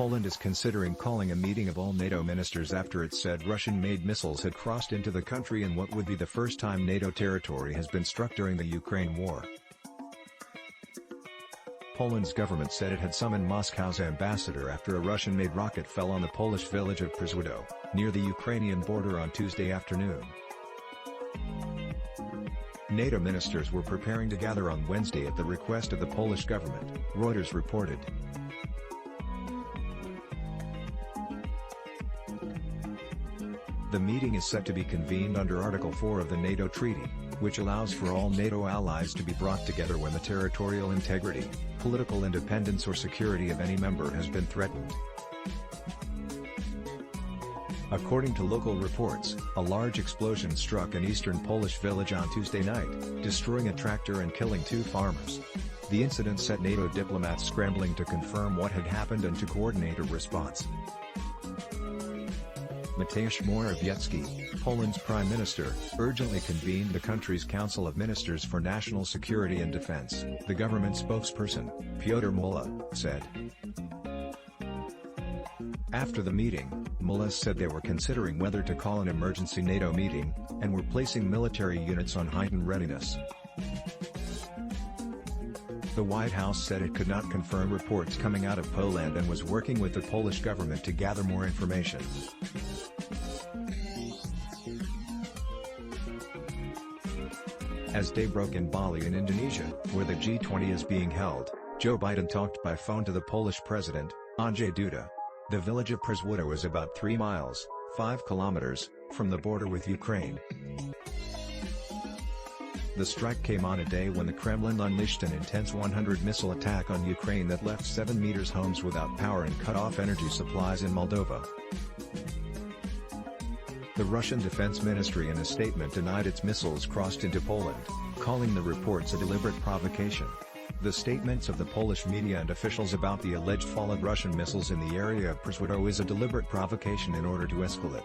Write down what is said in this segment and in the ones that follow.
Poland is considering calling a meeting of all NATO ministers after it said Russian-made missiles had crossed into the country in what would be the first time NATO territory has been struck during the Ukraine war. Poland's government said it had summoned Moscow's ambassador after a Russian-made rocket fell on the Polish village of Przewodów, near the Ukrainian border on Tuesday afternoon. NATO ministers were preparing to gather on Wednesday at the request of the Polish government, Reuters reported. The meeting is set to be convened under Article 4 of the NATO Treaty, which allows for all NATO allies to be brought together when the territorial integrity, political independence or security of any member has been threatened. According to local reports, a large explosion struck an eastern Polish village on Tuesday night, destroying a tractor and killing 2 farmers. The incident set NATO diplomats scrambling to confirm what had happened and to coordinate a response. Mateusz Morawiecki, Poland's prime minister, urgently convened the country's Council of Ministers for National Security and Defense, the government spokesperson, Piotr Müller, said. After the meeting, Müller said they were considering whether to call an emergency NATO meeting, and were placing military units on heightened readiness. The White House said it could not confirm reports coming out of Poland and was working with the Polish government to gather more information. As day broke in Bali in Indonesia, where the G20 is being held, Joe Biden talked by phone to the Polish president, Andrzej Duda. The village of Przewodów is about 3 miles, 5 kilometers, from the border with Ukraine. The strike came on a day when the Kremlin unleashed an intense 100-missile attack on Ukraine that left 7 meters homes without power and cut off energy supplies in Moldova. The Russian Defense Ministry in a statement denied its missiles crossed into Poland, calling the reports a deliberate provocation. The statements of the Polish media and officials about the alleged fall of Russian missiles in the area of Przewodów is a deliberate provocation in order to escalate.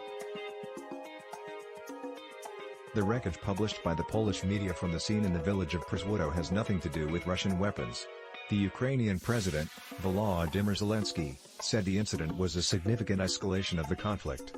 The wreckage published by the Polish media from the scene in the village of Przewodów has nothing to do with Russian weapons. The Ukrainian president, Volodymyr Zelenskiy, said the incident was a significant escalation of the conflict.